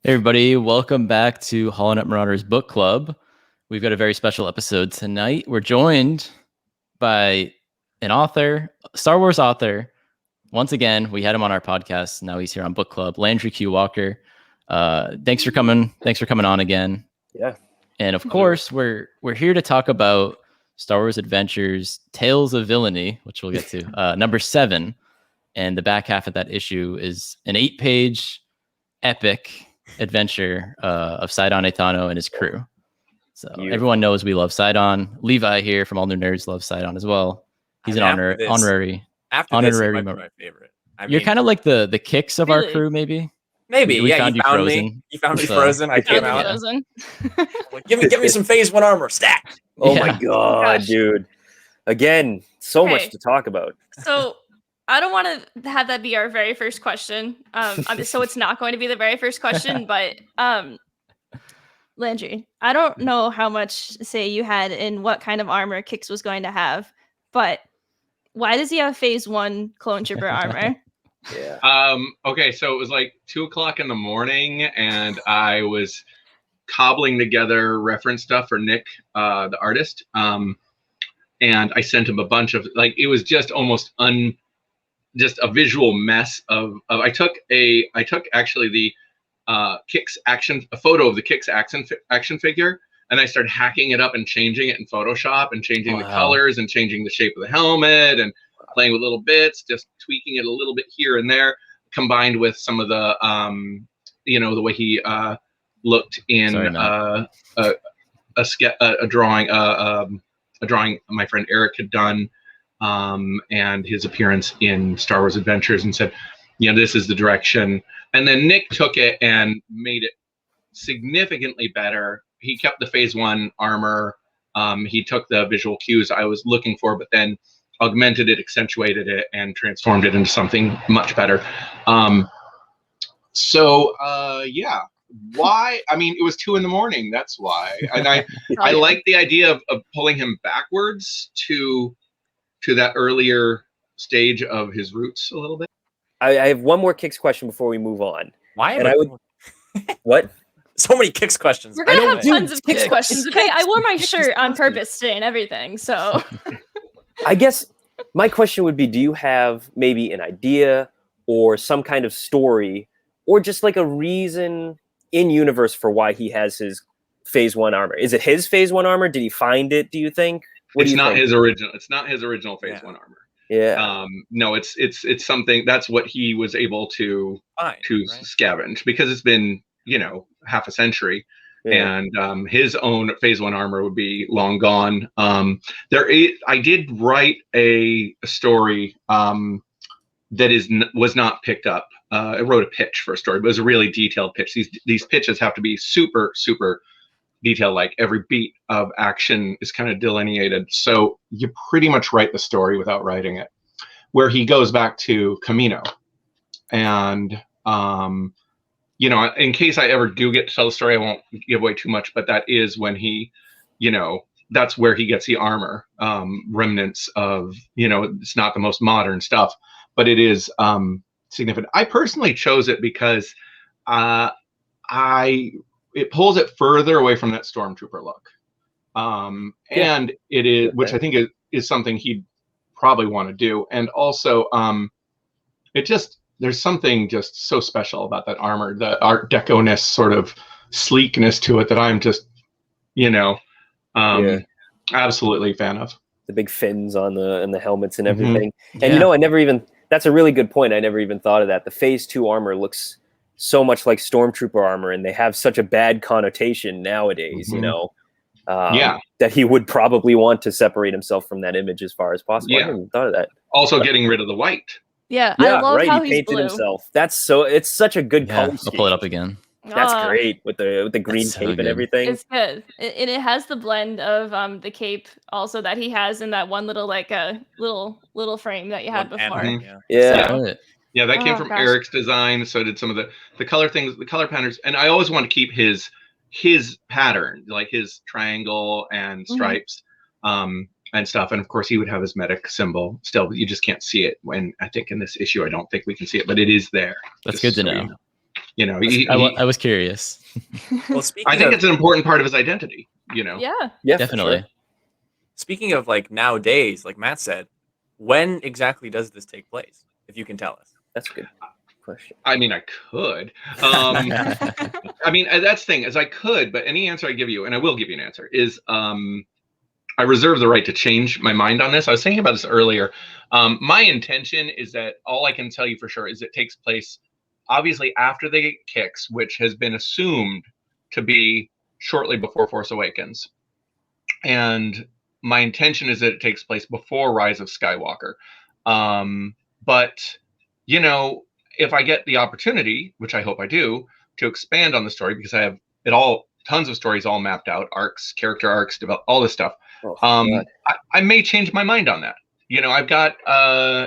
Hey everybody, welcome back to HoloNet Marauders Book Club. We've got a very special episode tonight. We're joined by an author, Star Wars author. Once again, we had him on our podcast. Now he's here on Book Club. Landry Q. Walker. Thanks for coming. Thanks for coming on again. Yeah. And of course, we're here to talk about Star Wars Adventures: Tales of Villainy, which we'll get to. Number 7, and the back half of that issue is an 8-page epic adventure of Sidon Ithano and his crew. So everyone knows we love Sidon. Levi here from AllNewNerds loves Sidon as well. He's an honorary. After this, he might be my favorite. You're kind of like the Kicks of our crew, maybe. Maybe, we yeah. Found you found me. You found me frozen. I came out. Like, give me some Phase 1 armor, stat. Oh my god, dude! Again, so much to talk about. So I don't want to have that be our very first question. So it's not going to be the very first question, but Landry, I don't know how much say you had in what kind of armor Kix was going to have, but why does he have Phase 1 clone trooper armor? Yeah. Okay, so it was like 2:00 in the morning, and I was cobbling together reference stuff for Nick, the artist. And I sent him a bunch of, like, it was just almost just a visual mess of I took actually the Kix action, a photo of the Kix action figure, and I started hacking it up and changing it in Photoshop and changing the colors and changing the shape of the helmet and playing with little bits, just tweaking it a little bit here and there, combined with some of the the way he looked in a drawing my friend Eric had done, and his appearance in Star Wars Adventures, and said, this is the direction. And then Nick took it and made it significantly better. He kept the Phase 1 armor. He took the visual cues I was looking for, but then augmented it, accentuated it, and transformed it into something much better. Why? I mean, it was 2 a.m. That's why. And I like the idea of pulling him backwards to that earlier stage of his roots a little bit. I have one more Kix question before we move on. Why? What? So many Kix questions. We're gonna have tons of Kix questions. Okay, I wore my shirt on purpose today and everything. So, I guess my question would be: do you have maybe an idea or some kind of story, or just like a reason in universe for why he has his Phase 1 armor? Is it his Phase 1 armor? Did he find it? Do you think? It's not his original Phase 1 armor. Yeah. No, it's something that's what he was able to scavenge, because it's been half a century, and his own Phase 1 armor would be long gone. I did write a story that was not picked up. I wrote a pitch for a story, but it was a really detailed pitch. These pitches have to be super, super detailed. Like every beat of action is kind of delineated. So you pretty much write the story without writing it, where he goes back to Camino. And, in case I ever do get to tell the story, I won't give away too much, but that is when he, that's where he gets the armor, remnants of, it's not the most modern stuff, but it is significant. I personally chose it because it pulls it further away from that Stormtrooper look. And it is, which I think is something he'd probably want to do. And also, there's something just so special about that armor, the Art Deco-ness, sort of sleekness to it, that I'm just, absolutely a fan of. The big fins on the helmets and everything. And I never even, that's a really good point. I never even thought of that. The Phase 2 armor looks so much like Stormtrooper armor, and they have such a bad connotation nowadays, that he would probably want to separate himself from that image as far as possible. I never even thought of that. Also getting rid of the white. Yeah, I love how he painted himself. It's such a good color scheme. I'll pull it up again. That's great with the green cape and everything. It's good. And it has the blend of the cape also that he has in that one little little frame that you had before. Yeah, that came from Eric's design. So did some of the color things, the color patterns. And I always want to keep his pattern, like his triangle and stripes, and stuff. And of course, he would have his medic symbol still, but you just can't see it. When I think in this issue, I don't think we can see it, but it is there. That's good to know. You know, I was curious. Well, I think it's an important part of his identity. You know. Yeah, definitely. Sure. Speaking of like nowadays, like Matt said, when exactly does this take place? If you can tell us. That's a good question. I mean, I could. I mean, that's the thing is I could, but any answer I give you, and I will give you an answer, is I reserve the right to change my mind on this. I was thinking about this earlier. My intention is that all I can tell you for sure is it takes place obviously after the kicks, which has been assumed to be shortly before Force Awakens. And my intention is that it takes place before Rise of Skywalker. But, you know, if I get the opportunity, which I hope I do, to expand on the story, because I have tons of stories all mapped out, arcs, character arcs, develop all this stuff. I may change my mind on that. You know, I've got,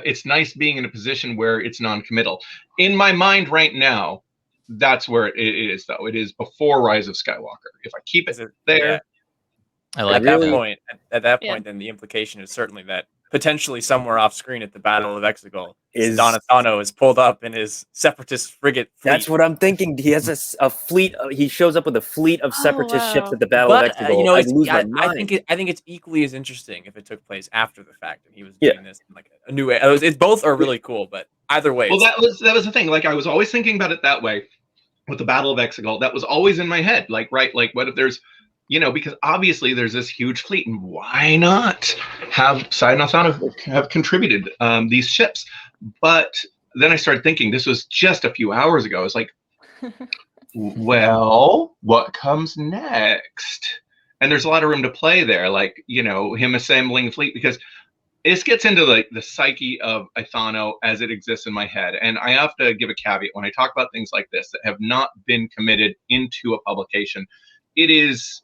it's nice being in a position where it's non-committal. In my mind right now, that's where it is, though. It is before Rise of Skywalker. If I keep it there. Yeah. I like At that point, then the implication is certainly that potentially somewhere off screen at the Battle of Exegol, Sidon Ithano is pulled up in his separatist frigate fleet. That's what I'm thinking. He has a fleet. He shows up with a fleet of separatist ships at the Battle of Exegol. You know, I'd lose my mind. I think it's equally as interesting if it took place after the fact and he was doing this in like a new way. It's both are really cool, but either way. Well, that was the thing. Like I was always thinking about it that way with the Battle of Exegol. That was always in my head. Like, right, like what if there's, you know, because obviously there's this huge fleet, and why not have Sidon Ithano have contributed these ships? But then I started thinking, this was just a few hours ago. I was like, well, what comes next? And there's a lot of room to play there, like, you know, him assembling fleet, because this gets into the psyche of Ithano as it exists in my head. And I have to give a caveat when I talk about things like this that have not been committed into a publication. It is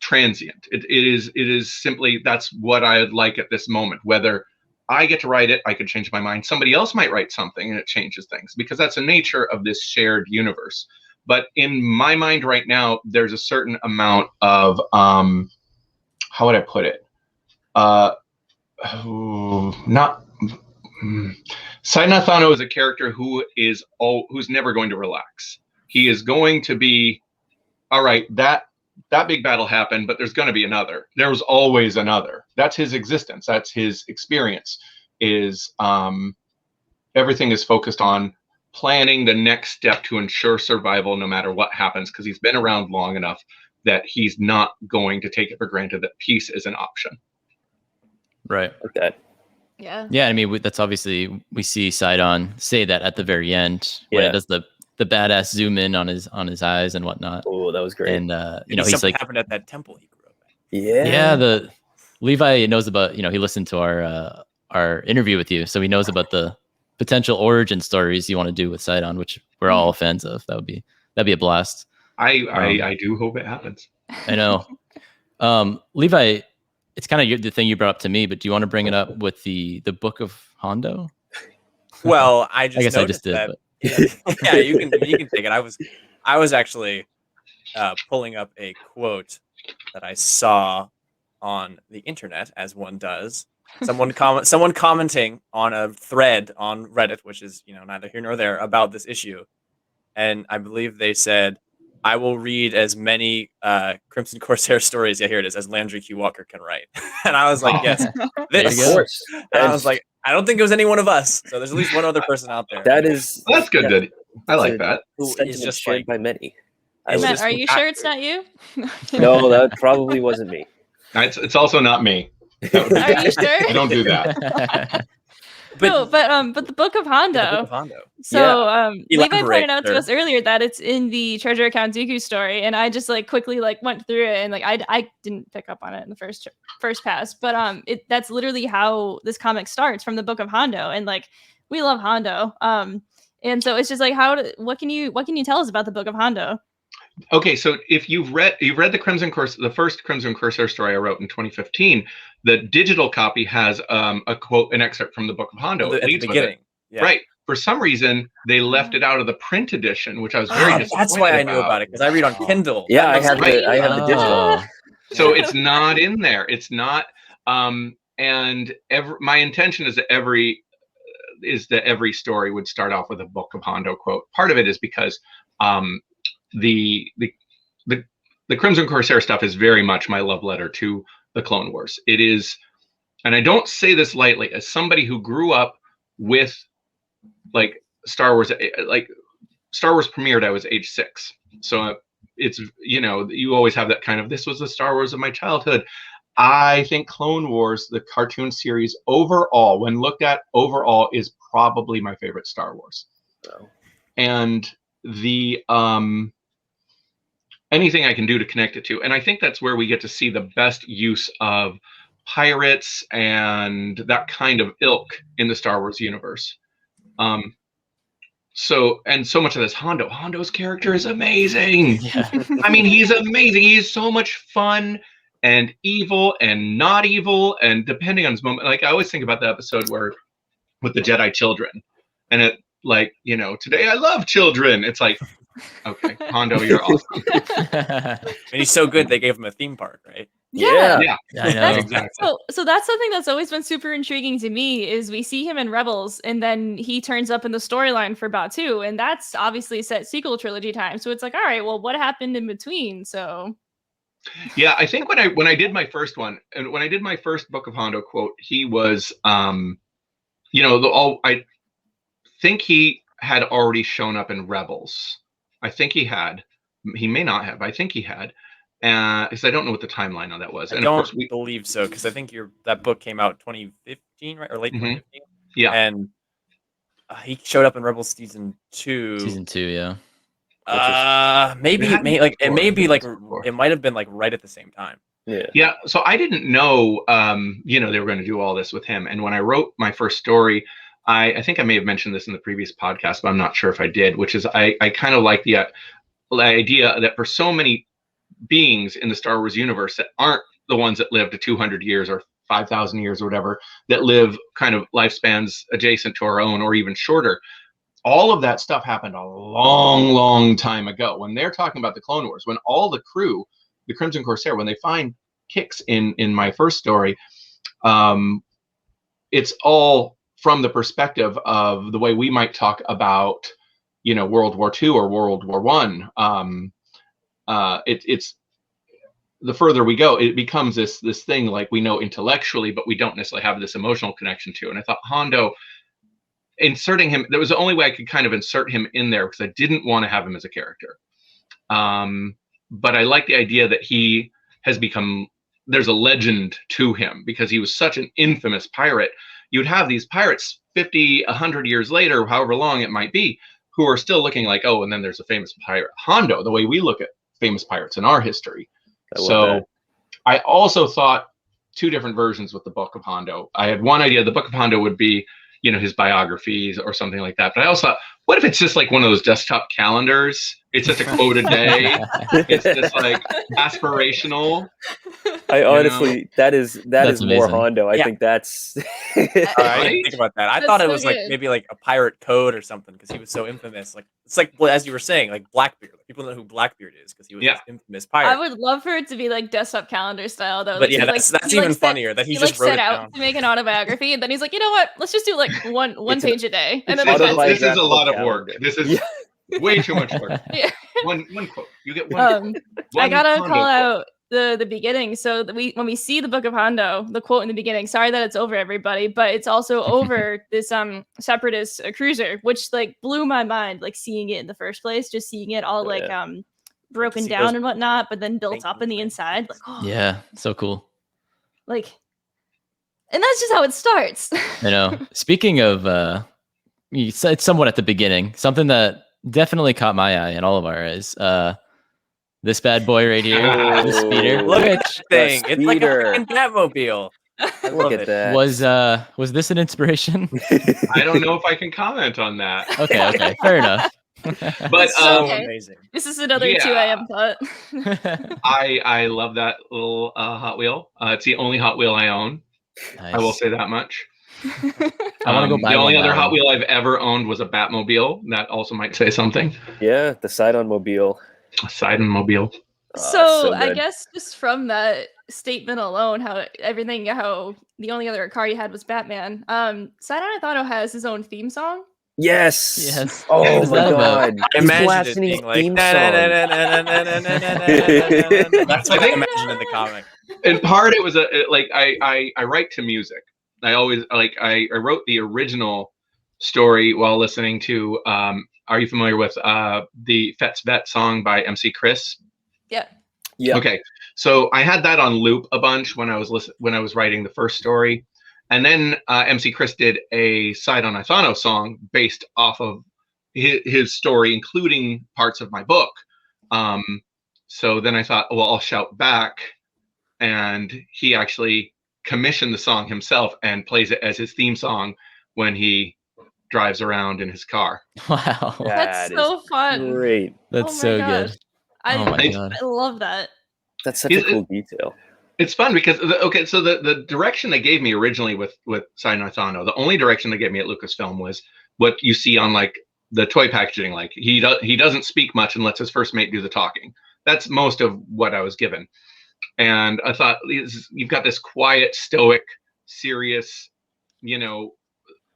transient. It is simply, that's what I would like at this moment. Whether I get to write it, I could change my mind. Somebody else might write something and it changes things, because that's the nature of this shared universe. But in my mind right now, there's a certain amount of how would I put it? Sidon Ithano is a character who's never going to relax. He is going to be, all right, that big battle happened, but there's going to be another. There was always another. That's his existence. That's his experience. Is everything is focused on planning the next step to ensure survival no matter what happens, because he's been around long enough that he's not going to take it for granted that peace is an option. Right. Okay. Yeah. Yeah. I mean, that's obviously, we see Sidon say that at the very end when it does the badass zoom in on his eyes and whatnot. Oh, that was great. And you know, he's like, happened at that temple he grew up at. Yeah. The Levi knows about, you know, he listened to our interview with you, so he knows about the potential origin stories you want to do with Sidon, which we're all fans of. That'd be a blast. I do hope it happens. I know. Levi, it's kind of the thing you brought up to me, but do you want to bring it up with the Book of Hondo? Well, I guess I just did. That, yeah, you can take it. I was actually pulling up a quote that I saw on the internet, as one does. Someone commenting on a thread on Reddit, which is, you know, neither here nor there, about this issue, and I believe they said, "I will read as many Crimson Corsair stories." Yeah, here it is, as Landry Q Walker can write. And I was like, yes, this. Of course. And I was like, I don't think it was any one of us. So there's at least one other person out there. That's good. Yeah. I like that. Who is just shared like, by many. Matt, are you sure it's not you? No, that probably wasn't me. It's also not me. Are you sure? I don't do that. But the Book of Hondo. So Levi pointed out to us earlier that it's in the Treasure of Count Dooku story, and I just quickly went through it, and I didn't pick up on it in the first pass, but that's literally how this comic starts, from the Book of Hondo, and we love Hondo, and so it's just what can you tell us about the Book of Hondo? Okay, so if you've read the first Crimson Corsair story I wrote in 2015, the digital copy has a quote, an excerpt from the Book of Hondo. At the beginning, yeah. Right. For some reason, they left it out of the print edition, which I was very disappointed. That's why I knew about it, because I read on Kindle. Yeah, I have the digital. So it's not in there. It's not. And my intention is that every story would start off with a Book of Hondo quote. Part of it is because the Crimson Corsair stuff is very much my love letter to the Clone Wars. It is, and I don't say this lightly, as somebody who grew up with like Star Wars premiered, I was age 6. So it's, you always have that kind of, this was the Star Wars of my childhood. I think Clone Wars, the cartoon series overall, when looked at overall, is probably my favorite Star Wars. Oh. And the anything I can do to connect it to. And I think that's where we get to see the best use of pirates and that kind of ilk in the Star Wars universe. So much of this Hondo's character is amazing. Yeah. I mean, he's amazing. He's so much fun and evil and not evil, and depending on his moment, like I always think about the episode where with the Jedi children, and it like, today I love children. It's like, okay, Hondo, you're awesome. And he's so good they gave him a theme park, right? Yeah, I know. Exactly. So that's something that's always been super intriguing to me is we see him in Rebels and then he turns up in the storyline for Batuu, and that's obviously set sequel trilogy time. So it's like, all right, well, what happened in between? So yeah, I think when I did my first one, and when I did my first Book of Hondo quote, he was I think he had already shown up in Rebels. I think he had. He may not have. I think he had. Because I don't know what the timeline on that was. I don't believe so, because I think that book came out 2015, right, or late 2015. Yeah, and he showed up in Rebels season 2. Season 2, yeah. It might have been like right at the same time. Yeah. So I didn't know, they were going to do all this with him. And when I wrote my first story, I think I may have mentioned this in the previous podcast, but I'm not sure if I did. Which is I kind of like the idea that for so many beings in the Star Wars universe that aren't the ones that live to 200 years or 5,000 years or whatever, that live kind of lifespans adjacent to our own or even shorter. All of that stuff happened a long, long time ago. When they're talking about the Clone Wars, when all the crew, the Crimson Corsair, when they find Kix in my first story, it's all from the perspective of the way we might talk about, World War II or World War I. It's the further we go, it becomes this thing like we know intellectually, but we don't necessarily have this emotional connection to. And I thought Hondo, inserting him, that was the only way I could kind of insert him in there because I didn't want to have him as a character. But I like the idea that he has become, there's a legend to him because he was such an infamous pirate. You'd have these pirates 50, 100 years later, however long it might be, who are still looking like, oh, and then there's a famous pirate. Hondo, the way we look at famous pirates in our history. So I also thought 2 different versions with the Book of Hondo. I had one idea, the Book of Hondo would be, his biographies or something like that. But I also thought, what if it's just like one of those desktop calendars? It's just a quote a day. It's just like aspirational. I honestly, that is amazing. More Hondo. I think that's. I didn't think about that. I thought it was like maybe like a pirate code or something because he was so infamous. Like it's like, well, as you were saying, like Blackbeard. Like, people know who Blackbeard is because he was this infamous pirate. I would love for it to be like desktop calendar style though. But yeah, that's even funnier that he just wrote set it out down to make an autobiography, and then he's like, you know what? Let's just do like one page a day. And then this is a lot of work. This is way too much work. Yeah. One quote. You get one. I gotta call out the beginning. So when we see the Book of Hondo, the quote in the beginning. Sorry that it's over, everybody, but it's also over this separatist cruiser, which like blew my mind. Like seeing it in the first place, just seeing it all broken down and whatnot, but then built up in the inside. Like, oh. Yeah, so cool. Like, and that's just how it starts. I know. Speaking of, you said somewhat at the beginning, something that definitely caught my eye and all of our eyes. This bad boy right here, the speeder. Look at that thing. It's like a freaking Batmobile. Look at that. Was this an inspiration? I don't know if I can comment on that. Okay, fair enough. But amazing. This is another 2 a.m. thought. I love that little Hot Wheel. It's the only Hot Wheel I own. Nice. I will say that much. I want to go buy the only other now. Hot Wheel I've ever owned was a Batmobile. That also might say something. Yeah, the Sidon Mobile. Sidon Mobile. So I guess just from that statement alone, how the only other car you had was Batman. Sidon Ithano has his own theme song Yes. Oh my god. I imagined it being like that's what I imagined in the comic. In part, it was I write to music. I always I wrote the original story while listening to. Are you familiar with the Fet's Vet song by MC Chris? Yeah. Yeah. Okay, so I had that on loop a bunch when I was writing the first story, and then MC Chris did a Sidon Ithano song based off of his story, including parts of my book. So then I thought, well, I'll shout back, and he actually commissioned the song himself and plays it as his theme song when he drives around in his car. Wow, that's so fun. Great. That's so good. I love that. That's such a cool detail. It's fun because so the direction they gave me originally with Sidon Ithano, the only direction they gave me at Lucasfilm was what you see on like the toy packaging. Like he doesn't speak much and lets his first mate do the talking. That's most of what I was given. And I thought, you've got this quiet, stoic, serious,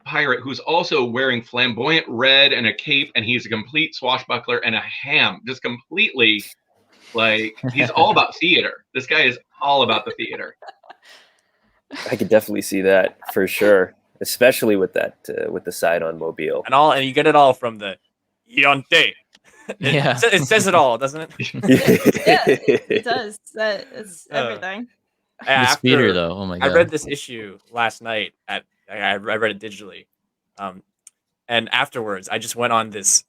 pirate who's also wearing flamboyant red and a cape, and he's a complete swashbuckler and a ham, just completely like he's all about theater. This guy is all about the theater. I could definitely see that for sure, especially with that with the Sidon mobile and you get it all from the Yonte. Yeah, it says it all, doesn't it? Yeah, it does. It's everything. The speeder, though. Oh my god! I read this issue last night. I read it digitally, and afterwards I just went on this.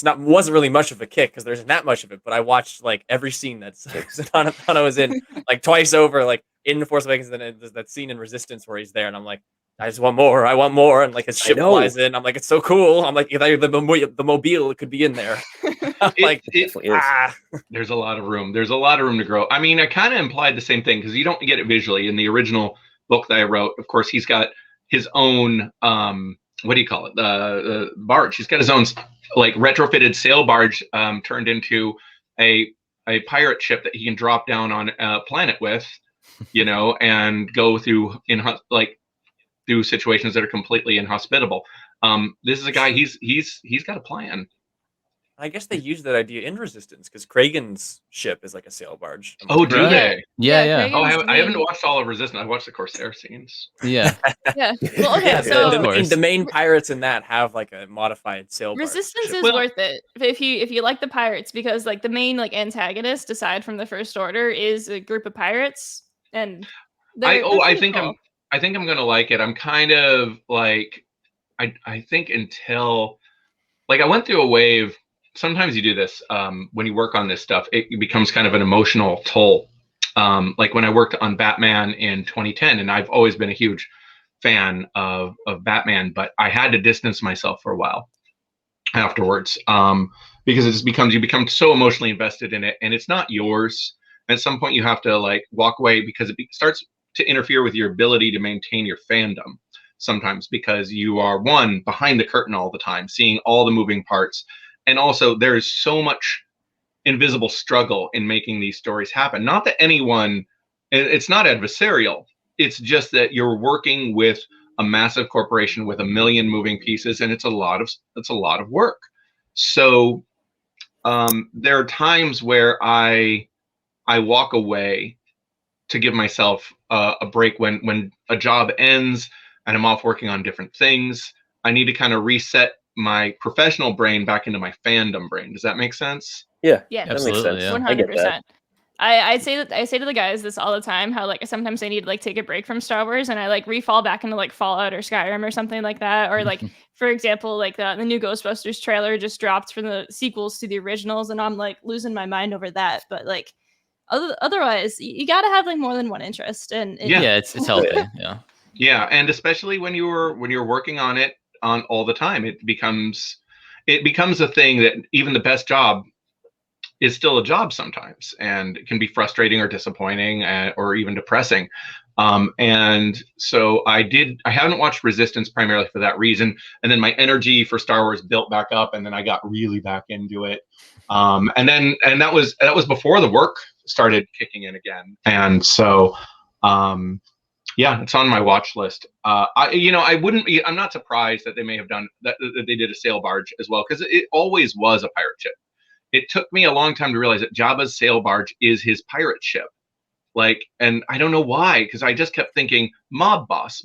Wasn't really much of a kick because there isn't that much of it, but I watched like every scene that Ithano was in like twice over, like in The Force Awakens. Then there's that scene in Resistance where he's there, and I'm like, I just want more. I want more, and like his ship flies in. I'm like, it's so cool. I'm like, the mobile it could be in there. There's a lot of room. There's a lot of room to grow. I mean, I kind of implied the same thing because you don't get it visually in the original book that I wrote. Of course, he's got his own what do you call it? The barge. He's got his own like retrofitted sail barge turned into a pirate ship that he can drop down on a planet with, and go through through situations that are completely inhospitable. This is a guy. He's got a plan. I guess they used that idea in Resistance because Kragan's ship is like a sail barge. Oh, do they? Yeah. Oh, I haven't watched all of Resistance. I watched the Corsair scenes. Yeah. Yeah. Well, okay. So the main pirates in that have like a modified sail barge. Resistance is worth it if you like the pirates, because like the main like antagonist, aside from the First Order, is a group of pirates, and I think I'm gonna like it. I'm kind of like I think until like I went through a wave. Sometimes you do this when you work on this stuff, it becomes kind of an emotional toll. Like when I worked on Batman in 2010, and I've always been a huge fan of Batman, but I had to distance myself for a while afterwards because it just you become so emotionally invested in it, and it's not yours. At some point, you have to like walk away because it starts to interfere with your ability to maintain your fandom sometimes, because you are behind the curtain all the time, seeing all the moving parts. And also, there's so much invisible struggle in making these stories happen. Not that it's not adversarial. It's just that you're working with a massive corporation with a million moving pieces, and it's a lot of work. So there are times where I walk away to give myself a break when a job ends and I'm off working on different things. I need to kind of reset my professional brain back into my fandom brain. Does that make sense? Yeah, that makes sense. 100%. I say to the guys this all the time, how like sometimes I need to like take a break from Star Wars, and I like refall back into like Fallout or Skyrim or something like that, or like for example, like the new Ghostbusters trailer just dropped from the sequels to the originals, and I'm like losing my mind over that. But like otherwise, you got to have like more than one interest, and it's healthy. Yeah, and especially when you're working on it on all the time, it becomes a thing that even the best job is still a job sometimes, and it can be frustrating or disappointing or even depressing. And so I haven't watched Resistance primarily for that reason. And then my energy for Star Wars built back up, and then I got really back into it. And that was before the work started kicking in again. And so Yeah, it's on my watch list. I wouldn't be. I'm not surprised that they may have done that they did a sail barge as well, because it always was a pirate ship. It took me a long time to realize that Jabba's sail barge is his pirate ship. And I don't know why, because I just kept thinking mob boss.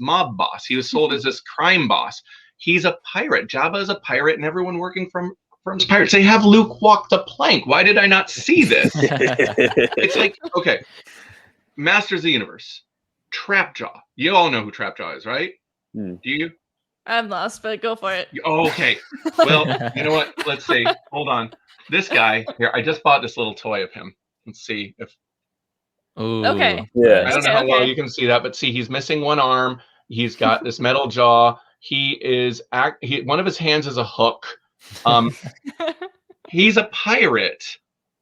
He was sold as this crime boss. He's a pirate. Jabba is a pirate, and everyone working from his pirates. They have Luke walk the plank. Why did I not see this? It's like, okay, Masters of the Universe. Trapjaw. You all know who Trapjaw is, right? Do you? I'm lost, but go for it. Oh, okay. Well, you know what? Let's see. Hold on. This guy here, I just bought this little toy of him. Let's see if. Ooh, okay. Yeah. I don't know how well you can see that, but see, he's missing one arm. He's got this metal jaw. He is one of his hands is a hook. He's a pirate,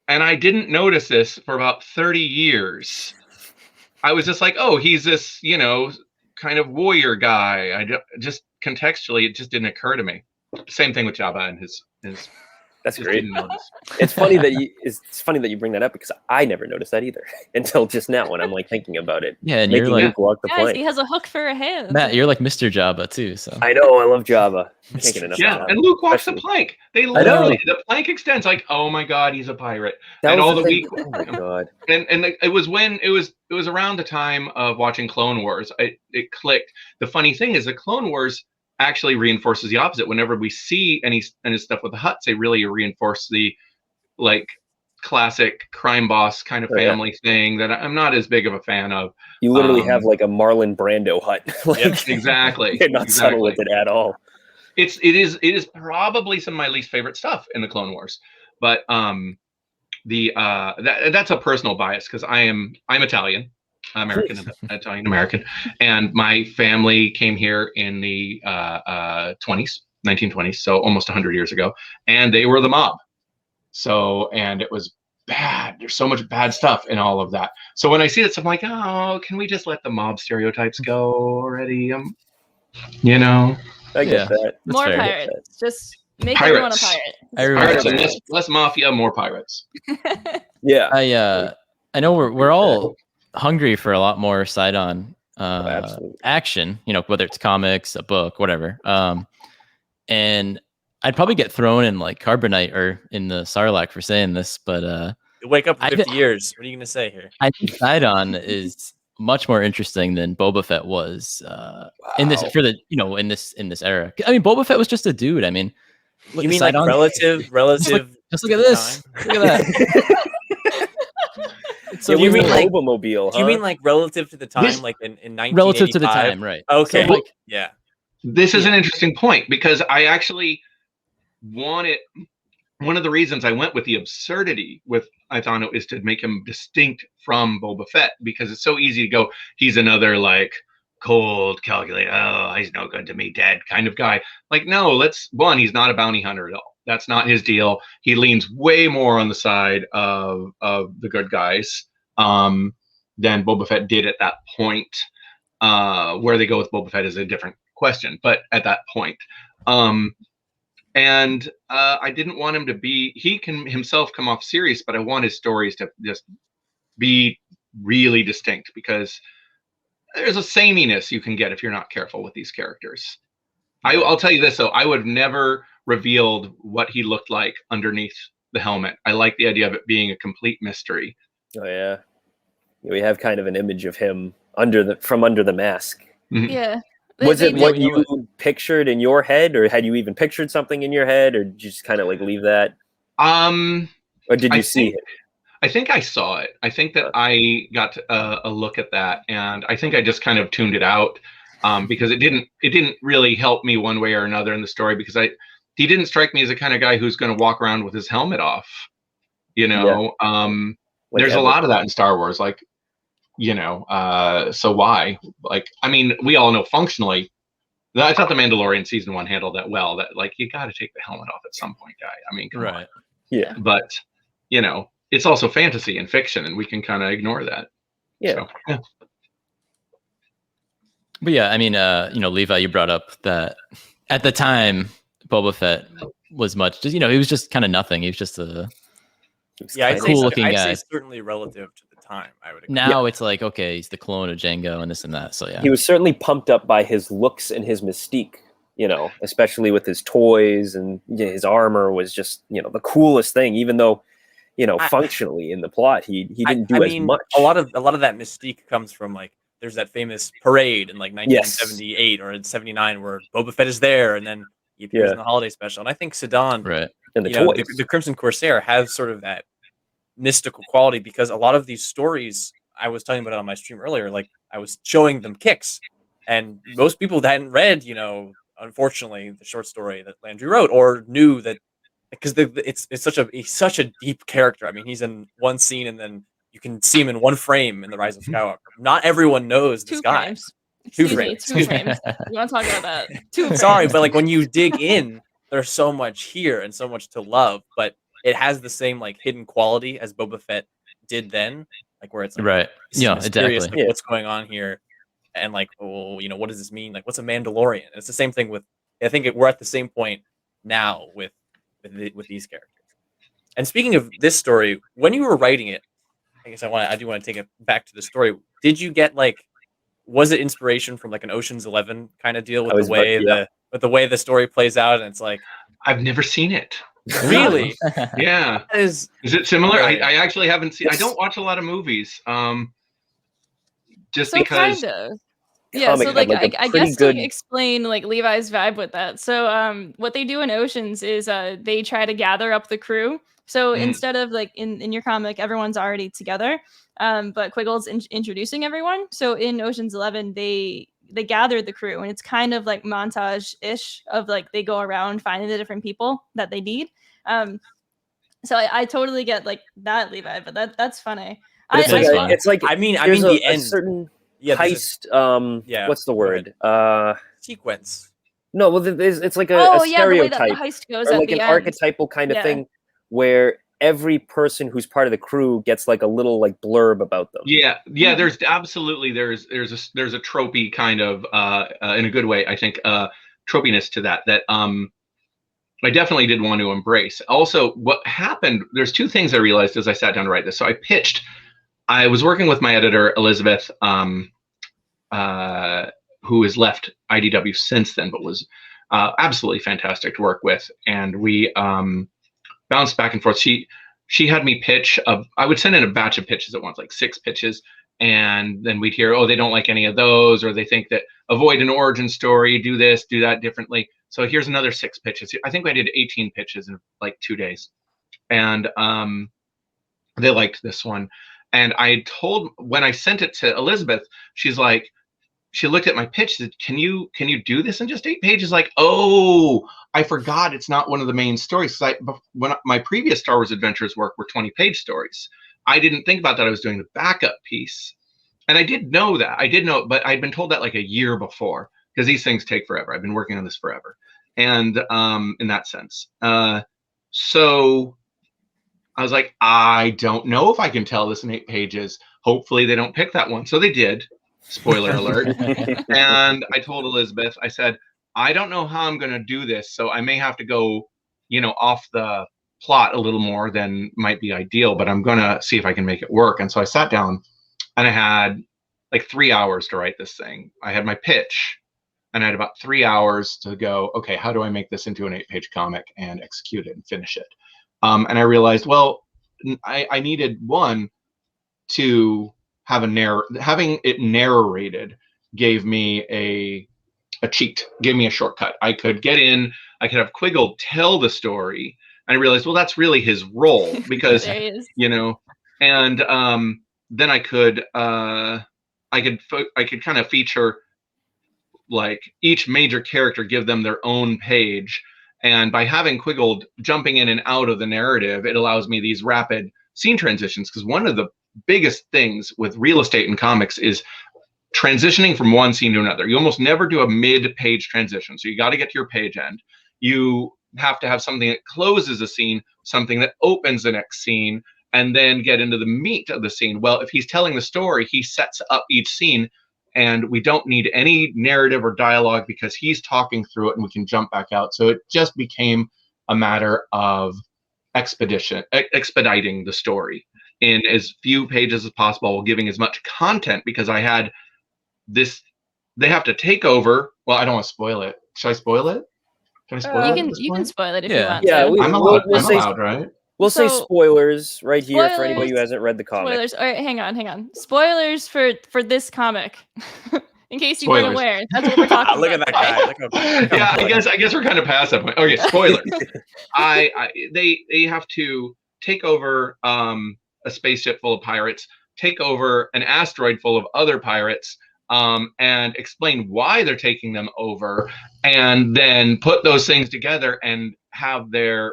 and I didn't notice this for about 30 years. I was just like, oh, he's this, kind of warrior guy. I just contextually, it just didn't occur to me. Same thing with Jabba and his. That's great. It's funny that you bring that up, because I never noticed that either until just now when I'm thinking about it. Yeah, and you're like, Luke walk the plank. He has a hook for a hand. Matt, you're like Mr. Jabba too. So I know, I love Jabba. I can't get enough. Yeah, of and Luke walks the plank. They literally, the plank extends. Like, oh my God, he's a pirate. That and was all the week. Oh my God. And it was around the time of watching Clone Wars. It clicked. The funny thing is, the Clone Wars actually reinforces the opposite. Whenever we see any stuff with the Hutts, they really reinforce the classic crime boss kind of family thing that I'm not as big of a fan of. You literally have like a Marlon Brando Hutt. Exactly. You're not subtle with it at all. It is probably some of my least favorite stuff in the Clone Wars, but that's a personal bias, because I'm Italian. Italian American, and my family came here in the 1920s, so almost 100 years ago, and they were the mob. So, and it was bad. There's so much bad stuff in all of that. So when I see this, I'm like, oh, can we just let the mob stereotypes go already? I get that. More fair. pirates. Just make everyone a pirate. Pirates and less mafia, more pirates. Yeah. I know we're all hungry for a lot more Sidon action, whether it's comics, a book, whatever. And I'd probably get thrown in like Carbonite or in the Sarlacc for saying this, but you wake up in 50 years. What are you gonna say here? I think Sidon is much more interesting than Boba Fett was in this in this era. I mean, Boba Fett was just a dude. I mean, you mean Sidon? Like relative? Just look at this. Look at that. So you mean like Mobile? Do you mean like relative to the time, like in 1985? Relative to the time, right? Okay. So, yeah. This is an interesting point, because I actually wanted, one of the reasons I went with the absurdity with Ithano is to make him distinct from Boba Fett, because it's so easy to go, he's another like cold, calculated, oh, he's no good to me, dead kind of guy. Like, no, he's not a bounty hunter at all. That's not his deal. He leans way more on the side of the good guys than Boba Fett did at that point. Where they go with Boba Fett is a different question, but at that point. And I didn't want him to be, he can himself come off serious, but I want his stories to just be really distinct, because there's a sameness you can get if you're not careful with these characters. I'll tell you this, though. I would have never revealed what he looked like underneath the helmet. I like the idea of it being a complete mystery. Oh, yeah. We have kind of an image of him from under the mask. Mm-hmm. Yeah. Was it what you pictured in your head, or had you even pictured something in your head, or did you just kind of like leave that? Or did you see it? I think I saw it. I think that I got a look at that, and I think I just kind of tuned it out because it didn't really help me one way or another in the story, because he didn't strike me as the kind of guy who's going to walk around with his helmet off. There's a lot of that in Star Wars, like. So why? Like, I mean, we all know functionally. I thought the Mandalorian season 1 handled that well. That like, you got to take the helmet off at some point, guy. I mean, come on. Yeah. But it's also fantasy and fiction, and we can kind of ignore that. Yeah. So, yeah. But yeah, I mean, Levi, you brought up that at the time, Boba Fett was much just, he was just kind of nothing. He was just a I'd cool looking guy. I'd say certainly relative to the time. I would agree. Now it's like, okay, he's the clone of Django and this and that. So yeah, he was certainly pumped up by his looks and his mystique. You know, especially with his toys and his armor was just, you know, the coolest thing. Even though, you know, functionally in the plot, he didn't do as much. A lot of that mystique comes from like there's that famous parade in like 1978 or in 79 where Boba Fett is there, and then he appears in the holiday special. And I think Sidon, right, and the Crimson Corsair has sort of that mystical quality, because a lot of these stories, I was talking about it on my stream earlier, like I was showing them Kicks, and most people that hadn't read, you know, unfortunately, the short story that Landry wrote, or knew that, because it's such a deep character. I mean, he's in one scene and then you can see him in one frame in The Rise of Skywalker. Not everyone knows this guy. Two frames. You want to talk about that? Sorry, but like when you dig in, there's so much here and so much to love, but it has the same like hidden quality as Boba Fett did then, like where it's like, right, exactly. Like, what's going on here, and like, oh, you know, what does this mean? Like, what's a Mandalorian? And it's the same thing with. I think we're at the same point now with these characters. And speaking of this story, when you were writing it, I guess I do want to take it back to the story. Did you get like, was it inspiration from like an Ocean's 11 kind of deal with the way the story plays out? And it's like, I've never seen it. Really? Yeah. Is it similar? I actually haven't seen. I don't watch a lot of movies. Just because. Kind of. Yeah, so like I guess to explain like Levi's vibe with that. So what they do in Oceans is they try to gather up the crew. So instead of like in your comic, everyone's already together, but Quiggle's introducing everyone. So in Oceans 11, they gather the crew, and it's kind of like montage-ish of like they go around finding the different people that they need. So I totally get like that, Levi, but that's funny. It's like I mean the end. Certain heist. What's the word? Sequence. No, well, it's like a stereotype, the way that the heist goes, or like an archetypal kind of thing, where every person who's part of the crew gets like a little like blurb about them. Yeah. There's absolutely there's a tropey kind of in a good way, I think, tropiness to that I definitely did want to embrace. Also, what happened? There's two things I realized as I sat down to write this. So I was working with my editor Elizabeth, who has left IDW since then, but was absolutely fantastic to work with, and we bounced back and forth. She had me pitch. I would send in a batch of pitches at once, like 6 pitches, and then we'd hear, oh, they don't like any of those, or they think that avoid an origin story, do this, do that differently. So here's another 6 pitches. I think I did 18 pitches in like 2 days, and they liked this one. And when I sent it to Elizabeth, she's like, she looked at my pitch, said, can you do this in just 8 pages? Like, oh, I forgot it's not one of the main stories. When my previous Star Wars Adventures work were 20-page stories. I didn't think about that. I was doing the backup piece. And I did know that. But I'd been told that like a year before, because these things take forever. I've been working on this forever. And in that sense. So I was like, I don't know if I can tell this in 8 pages. Hopefully they don't pick that one. So they did. Spoiler alert. And I told Elizabeth, I said, I don't know how I'm going to do this. So I may have to go, off the plot a little more than might be ideal, but I'm going to see if I can make it work. And so I sat down and I had like 3 hours to write this thing. I had my pitch and I had about 3 hours to go, okay, how do I make this into an 8-page comic and execute it and finish it? And I realized, well, I needed one to have having it narrated gave me a cheat, gave me a shortcut. I could get in, I could have Quiggle tell the story, and I realized, well, that's really his role, because and then I could kind of feature like each major character, give them their own page. And by having Quiggle jumping in and out of the narrative, it allows me these rapid scene transitions, because one of the biggest things with real estate in comics is transitioning from one scene to another. You almost never do a mid-page transition. So you got to get to your page end. You have to have something that closes a scene, something that opens the next scene, and then get into the meat of the scene. Well, if he's telling the story, he sets up each scene, and we don't need any narrative or dialogue because he's talking through it and we can jump back out. So it just became a matter of expediting the story in as few pages as possible while giving as much content, because I had this. They have to take over. Well, I don't want to spoil it. Should I spoil it? Can I spoil it? You can spoil it if Yeah. you want. Yeah, to. I'm allowed, right? We'll say So- spoilers right here for Spoilers- anybody who hasn't read the comic. Spoilers. All right, hang on. Spoilers for this comic. In case you weren't Spoilers. aware, that's what we're talking Look at about. that guy. Look how- Yeah, I guess we're kind of past that point. Okay, spoilers. They have to take over a spaceship full of pirates, take over an asteroid full of other pirates, and explain why they're taking them over, and then put those things together and have the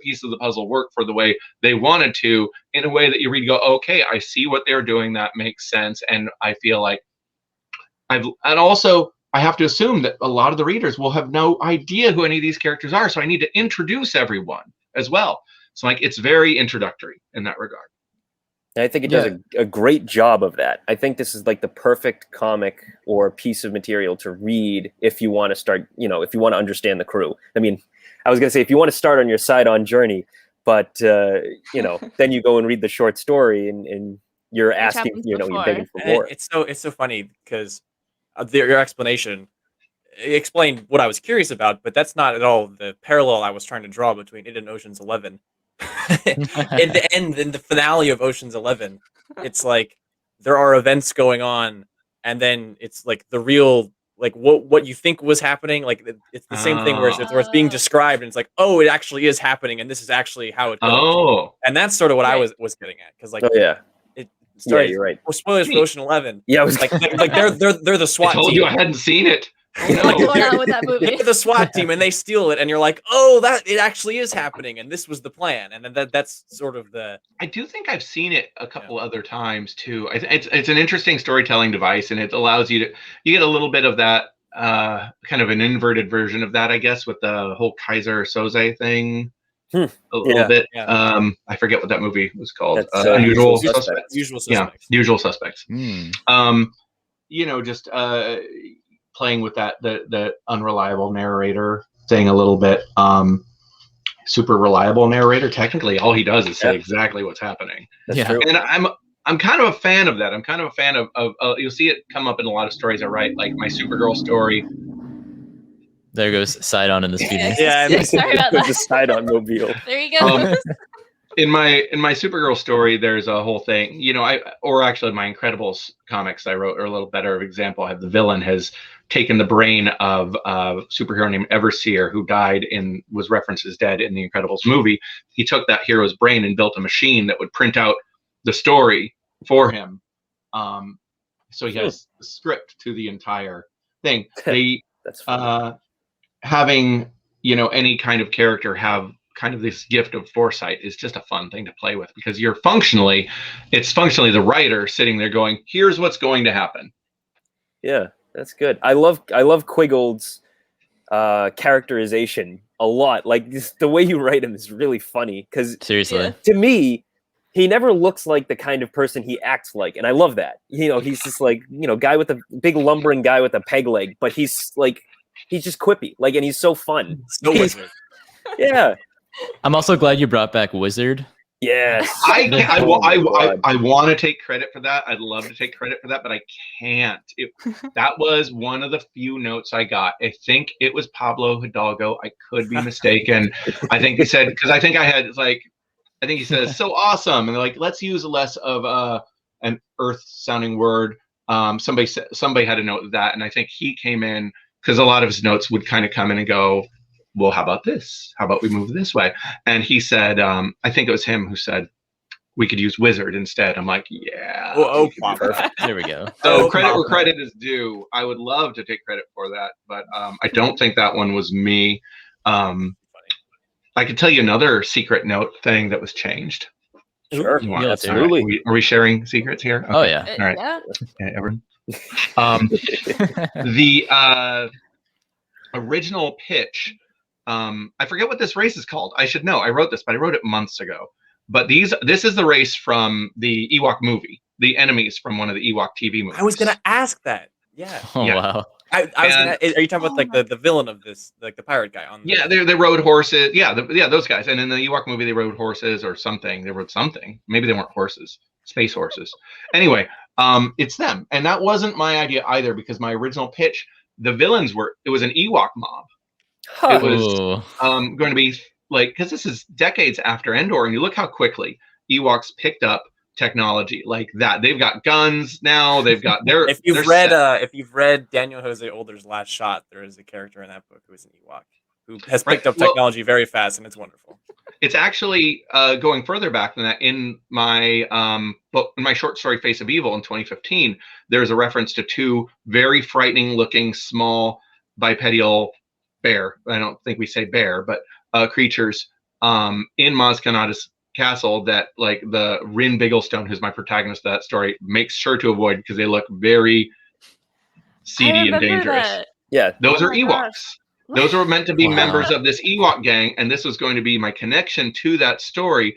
piece of the puzzle work for the way they wanted to, in a way that you read and go, okay, I see what they're doing, that makes sense. And I feel like I have to assume that a lot of the readers will have no idea who any of these characters are, so I need to introduce everyone as well. So like, it's very introductory in that regard. And I think it does a great job of that. I think this is like the perfect comic or piece of material to read if you want to start, if you want to understand the crew. I mean, I was going to say, if you want to start on your Sidon journey, but, then you go and read the short story and you're asking, you're begging for more. It's so funny because your explanation explained what I was curious about, but that's not at all the parallel I was trying to draw between it and Ocean's 11. In the finale of Ocean's 11, it's like there are events going on, and then it's like the real, like what you think was happening, like it's the same thing where it's being described, and it's like, oh, it actually is happening, and this is actually how it goes. Oh, and that's sort of what I was getting at, because like, it started. You're right. Well, spoilers for Ocean 11. Yeah, I was like they're the SWAT I told team. you I hadn't seen it. What's going on with that movie? They're the SWAT team, and they steal it, and you're like, oh, that it actually is happening, and this was the plan, and then that's sort of the. I do think I've seen it a couple other times too. It's an interesting storytelling device, and it allows you get a little bit of that kind of an inverted version of that, I guess, with the whole Kaiser Soze thing. A little bit. Yeah. I forget what that movie was called. Unusual Suspects. Usual Suspects. Yeah, Usual Suspects. Mm. Just playing with that the unreliable narrator thing a little bit. Super reliable narrator. Technically, all he does is say exactly what's happening. That's true. And I'm kind of a fan of that. I'm kind of a fan of you'll see it come up in a lot of stories I write, like my Supergirl story. There goes Sidon in the speeding. Yeah, Sorry about The that. Sidon mobile. There you go. In my Supergirl story, there's a whole thing, or actually my Incredibles comics I wrote are a little better example. I have the villain has taken the brain of a superhero named Everseer, who died and was referenced as dead in the Incredibles movie. He took that hero's brain and built a machine that would print out the story for him. So he has the script to the entire thing. That's funny. Having any kind of character have kind of this gift of foresight is just a fun thing to play with, because it's functionally the writer sitting there going, here's what's going to happen. Yeah, that's good. I love Quiggle's characterization a lot. Like the way you write him is really funny, because Seriously. to me, he never looks like the kind of person he acts like, and I love that. He's just like guy with a big lumbering guy with a peg leg, but he's just quippy, like, and he's so fun. No wizard. Yeah. I'm also glad you brought back Wizard. Yes. I want to take credit for that. I'd love to take credit for that, but I can't. That was one of the few notes I got. I think it was Pablo Hidalgo. I could be mistaken. I think he said, because I think he says, so awesome. And they're like, let's use less of an earth sounding word. Somebody had a note of that. And I think he came in, because a lot of his notes would kind of come in and go, well, how about this? How about we move this way? And he said, I think it was him who said, we could use wizard instead. I'm like, yeah. Perfect. There we go. So credit where credit is due. I would love to take credit for that, but I don't think that one was me. I could tell you another secret note thing that was changed. Sure. Yeah, absolutely. Are we sharing secrets here? Okay. Oh yeah. All right. Yeah. Okay, everyone. The original pitch. I forget what this race is called. I should know. I wrote this, but I wrote it months ago. But this is the race from the Ewok movie, the enemies from one of the Ewok TV movies. I was gonna ask that. Yeah. Oh Yeah. wow. I was gonna. Are you talking about like the villain of this, like the pirate guy on? Yeah, they rode horses. Yeah, those guys. And in the Ewok movie, they rode horses or something. They rode something. Maybe they weren't horses, space horses. Anyway, it's them, and that wasn't my idea either because my original pitch, the villains it was an Ewok mob. It was going to be like, because this is decades after Endor, and you look how quickly Ewoks picked up technology like that. They've got guns now. They've got their. If you've read Daniel Jose Older's Last Shot, there is a character in that book who is an Ewok who has picked up technology very fast, and it's wonderful. It's actually going further back than that. In my book, in my short story Face of Evil in 2015, there's a reference to two very frightening looking small bipedal bear. I don't think we say bear, but creatures in Maz Kanata's castle that like the Rin Bigglestone, who's my protagonist of that story, makes sure to avoid because they look very seedy and dangerous. That. Yeah, those are Ewoks. Those were meant to be members of this Ewok gang, and this was going to be my connection to that story.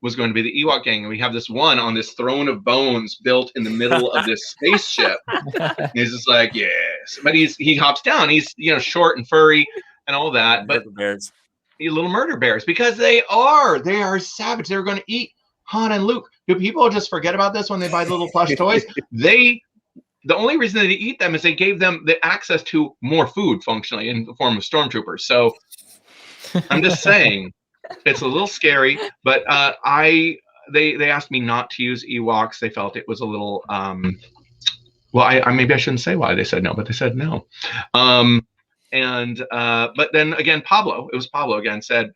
Was going to be the Ewok gang, and we have this one on this throne of bones built in the middle of this spaceship. He's just like, yes, but he hops down. He's short and furry and all that, but bears. Little murder bears, because they are savage. They're going to eat Han and Luke. Do people just forget about this when they buy little plush toys? The only reason they eat them is they gave them the access to more food functionally in the form of stormtroopers. So I'm just saying it's a little scary, but they asked me not to use Ewoks. They felt it was a little I maybe I shouldn't say why they said no, but they said no. But then again, Pablo again said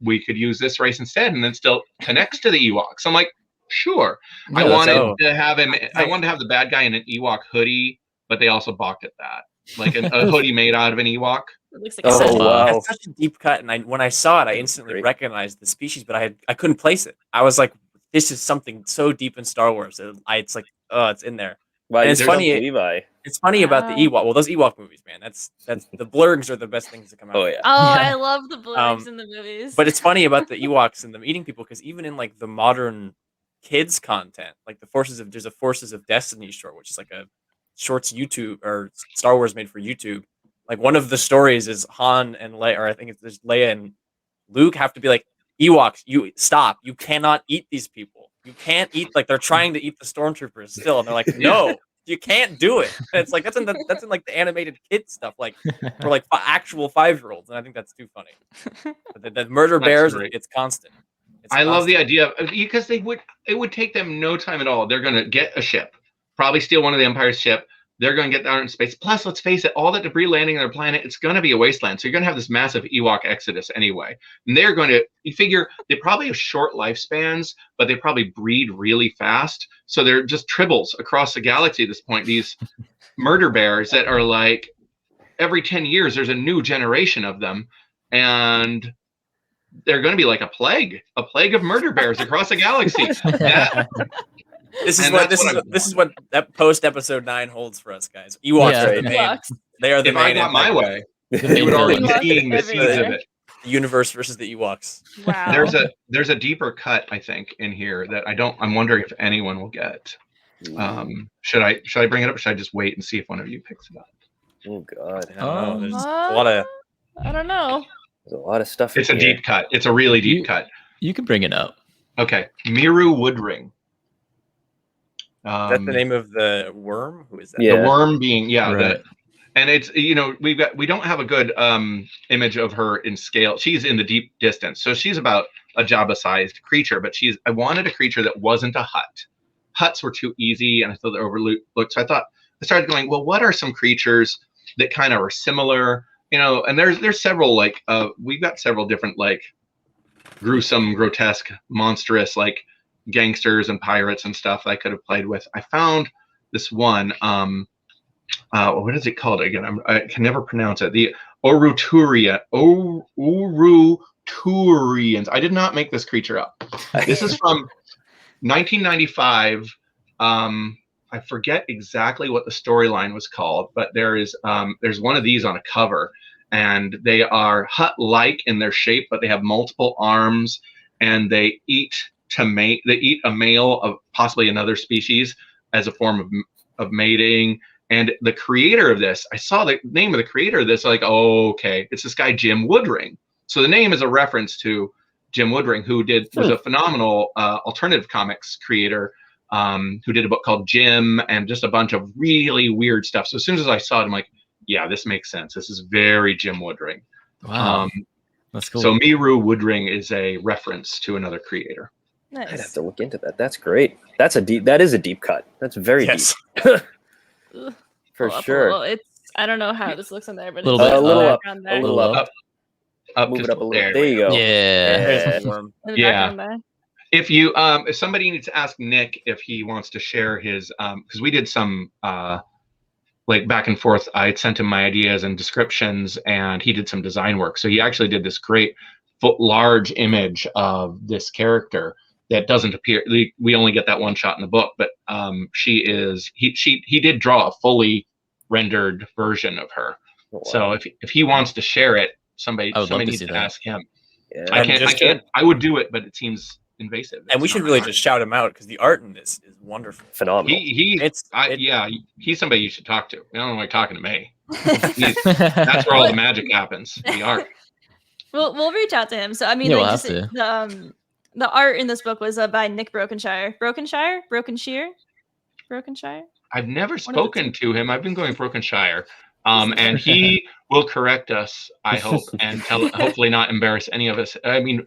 we could use this race instead, and then still connects to the Ewoks. I'm like, sure. I wanted to have the bad guy in an Ewok hoodie, but they also balked at that, like a hoodie made out of an Ewok. It looks like That's such a deep cut, and when I saw it, I instantly recognized the species, but I couldn't place it. I was like, this is something so deep in Star Wars. It's like, it's in there. Wow, and it's funny. Levi. It's funny about the Ewok. Well, those Ewok movies, man. That's the blurgs are the best things to come out. Oh yeah. I love the blurgs in the movies. But it's funny about the Ewoks and them eating people, because even in like the modern kids content, like there's a Forces of Destiny short, which is like a shorts YouTube or Star Wars made for YouTube. Like one of the stories is Han and Leia, or I think it's Leia and Luke have to be like, Ewoks, you stop. You cannot eat these people. You can't eat, like they're trying to eat the stormtroopers still, and they're like, no, you can't do it. And it's like that's in like the animated kid stuff, like for like actual 5-year-olds, and I think that's too funny. But the murder bears, it's constant. I love the idea because it would take them no time at all. They're gonna get a ship, probably steal one of the Empire's ship. They're going to get down in space. Plus, let's face it, all that debris landing on their planet, it's going to be a wasteland. So you're going to have this massive Ewok exodus anyway. And they're going to, you figure, they probably have short lifespans, but they probably breed really fast. So they're just tribbles across the galaxy at this point. These murder bears that are like, every 10 years, there's a new generation of them. And they're going to be like a plague of murder bears across the galaxy. Yeah. This is what that post episode 9 holds for us, guys. Ewoks are the main. They are the main. If I got my way, they would already be seeing the seeds of it. The universe versus the Ewoks. Wow. There's a deeper cut, I think, in here that I'm wondering if anyone will get. Should I bring it up, or should I just wait and see if one of you picks it up? Oh God. There's a lot of. I don't know. There's a lot of stuff. It's a deep cut. It's a really deep cut. You can bring it up. Okay, Miru Woodring. That's the name of the worm. Who is that? Yeah. The worm being right. And it's we don't have a good image of her in scale. She's in the deep distance, so she's about a Jabba-sized creature. But I wanted a creature that wasn't a Hutt. Hutts were too easy, and I thought they're overlooked. So I started going, well, what are some creatures that kind of are similar? And there's several we've got several different gruesome, grotesque, monstrous gangsters and pirates and stuff I could have played with. I found this one. What is it called again? I can never pronounce it. The Uruturians. I did not make this creature up. This is from 1995. I forget exactly what the storyline was called, but there's one of these on a cover, and they are Hutt-like in their shape, but they have multiple arms, and they eat to mate. They eat a male of possibly another species as a form of mating. And the creator of this, I saw the name of the creator of this, like, oh, okay, it's this guy Jim Woodring. So the name is a reference to Jim Woodring, who was a phenomenal alternative comics creator, who did a book called Jim and just a bunch of really weird stuff. So as soon as I saw it, I'm like, yeah, this makes sense. This is very Jim Woodring. Wow. That's cool. So Miru Woodring is a reference to another creator. Nice. I'd have to look into that. That's great. That is a deep cut. That's very deep. For sure. I don't know how this looks on there, but a little bit. A little up. There. A little up. Move it up a little. There you go. Yeah. If somebody needs to ask Nick if he wants to share his, because we did some like back and forth. I sent him my ideas and descriptions, and he did some design work. So he actually did this great large image of this character that doesn't appear. We only get that one shot in the book, but he did draw a fully rendered version of her. Wow. So if he wants to share it, somebody needs to ask him. Yeah. I can't. I would do it, but it seems invasive. And we should really just shout him out because the art in this is wonderful. Phenomenal. He's somebody you should talk to. I don't like talking to me. That's where all the magic happens. The art. We'll reach out to him. So I mean, the art in this book was by Nick Brokenshire. Brokenshire. I've never spoken to him. I've been going Brokenshire. And he will correct us, I hope, and hopefully not embarrass any of us. I mean,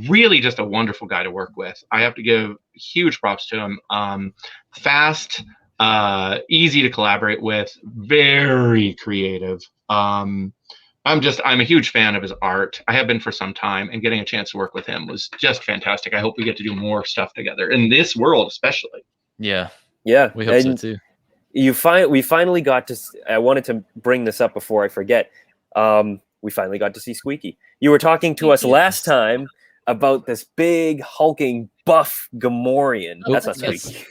really just a wonderful guy to work with. I have to give huge props to him. Fast, easy to collaborate with, very creative. I'm a huge fan of his art. I have been for some time, and getting a chance to work with him was just fantastic. I hope we get to do more stuff together in this world, especially. Yeah. Yeah. We hope so too. We finally got to. I wanted to bring this up before I forget. We finally got to see Squeaky. You were talking to us last time about this big hulking buff Gamorrean. That's not Squeaky.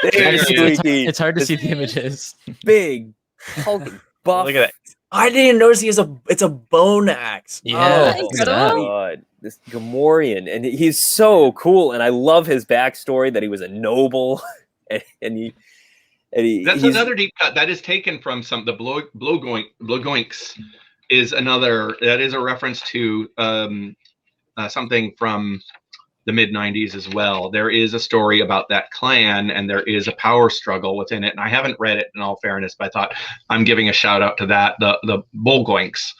It's hard to see the images. Big hulking buff. Look at that. I didn't notice it's a bone axe. Yeah. Oh God. This Gamorrean, and he's so cool, and I love his backstory that he was a noble. And that's another deep cut that is taken from the Blogoinks is another that is a reference to something from the mid-90s as well. There is a story about that clan, and there is a power struggle within it, and I haven't read it in all fairness, but I thought I'm giving a shout out to that, the Blogoinks.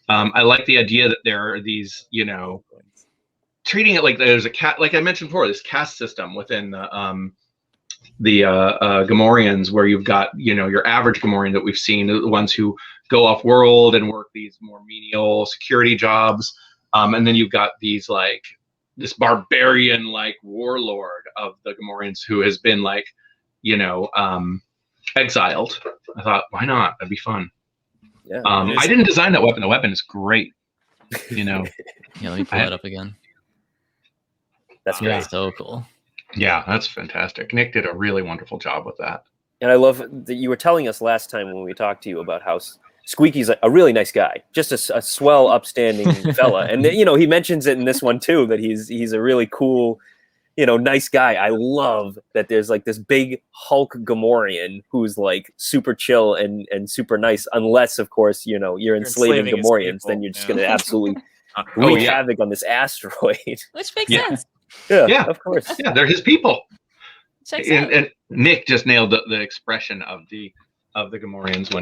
I like the idea that there are these, treating it like there's a cat, like I mentioned before, this caste system within the Gamorreans, where you've got your average Gamorrean that we've seen, the ones who go off world and work these more menial security jobs, and then you've got these like this barbarian like warlord of the Gamorreans who has been like exiled. I thought, why not? That'd be fun. Yeah, I didn't design that weapon. The weapon is great. Yeah, let me pull that up again. That's great. So cool. Yeah, that's fantastic. Nick did a really wonderful job with that. And I love that you were telling us last time when we talked to you about how Squeaky's a really nice guy, just a swell, upstanding fella. And he mentions it in this one too, that he's a really cool, nice guy. I love that there's like this big Hulk Gamorrean who's like super chill and super nice, unless of course you're enslaving Gamorreans, then you're just gonna absolutely wreak havoc on this asteroid. Which makes sense. Yeah, of course. Yeah, they're his people. Checks out. And Nick just nailed the expression of the Gamorreans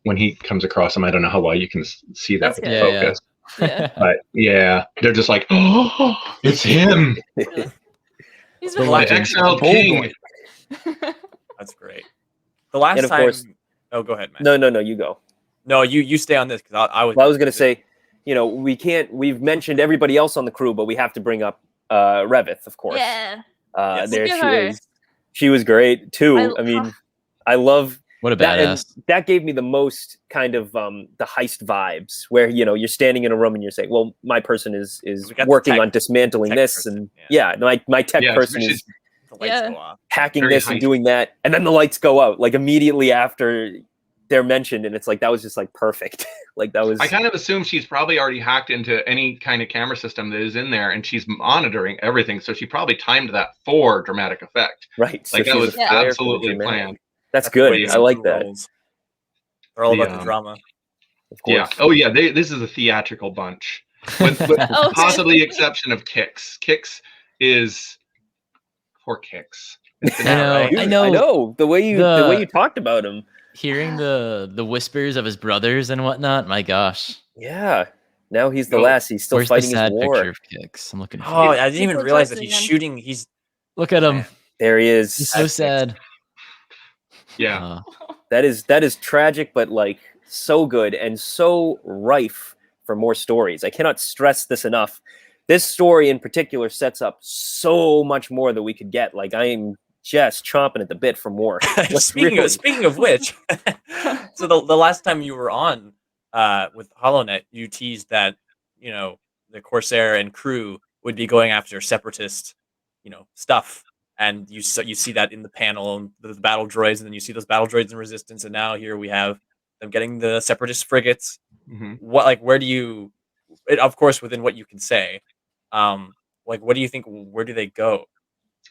when he comes across them. I don't know how well you can see that with the focus. Yeah. But yeah, they're just like, oh, it's him. He's the exiled king. That's great. The last time. Course, go ahead, man. No, you go. No, you stay on this because I was. Well, I was going to say, we've mentioned everybody else on the crew, but we have to bring up Revith, of course. Yeah. There she was great too. I love what a badass. That gave me the most kind of the heist vibes, where you're standing in a room and you're saying, well, my person is working on dismantling this person. And my tech person is the lights go off. hacking this and doing that, and then the lights go out like immediately after they're mentioned, and it's like that was just like perfect. Like that was. I kind of assume she's probably already hacked into any kind of camera system that is in there, and she's monitoring everything. So she probably timed that for dramatic effect. Right. Like so that was there for the absolutely dramatic. planned. That's good. I like that. They're all about the drama. Of course. Yeah. Oh yeah. This is a theatrical bunch, with possibly exception of Kix. Kix is poor Kix. I know. The way you talked about him. Hearing the whispers of his brothers and whatnot. My gosh. Yeah. Now he's the last. He's still fighting his war. Picture of Kix? I'm looking. Oh, I didn't even realize that he's shooting. Look at him. There he is. He's so sad. Yeah. That is tragic, but like so good and so rife for more stories. I cannot stress this enough. This story in particular sets up so much more that we could get. Like I am just chomping at the bit for more. Speaking of which, so the last time you were on with HoloNet, you teased that the Corsair and crew would be going after separatist stuff, and you see that in the panel, the battle droids, and then you see those battle droids in Resistance, and now here we have them getting the separatist frigates. Mm-hmm. Where do you, of course within what you can say, what do you think? Where do they go